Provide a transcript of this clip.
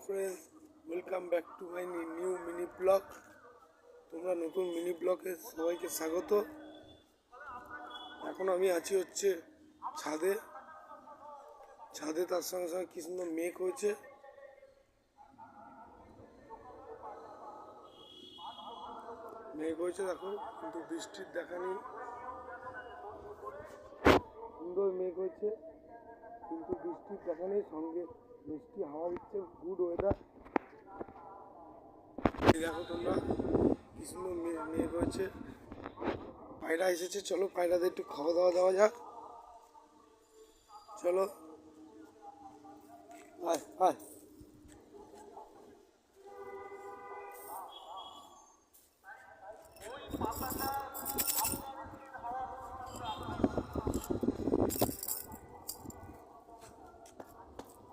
Friends, welcome back to my new mini blog. তোমরা নতুন mini ব্লগে সবাইকে স্বাগত। এখন আমি আছি হচ্ছে ছাদে। তার সঙ্গে সঙ্গে কি সুন্দর মেঘ হয়েছে। দেখো, কিন্তু বৃষ্টির দেখা নেই। সুন্দর মেঘ হয়েছে কিন্তু বৃষ্টির দেখা নেই, সঙ্গে বৃষ্টি হাওয়া দিচ্ছে, গুড ওয়েদার। দেখো তোমরা কি সুন্দর মেঘ হয়েছে। পায়রা এসেছে, চলো পায়রাদের একটু খাওয়া দাওয়া দেওয়া যাক। চলো আয় আয়।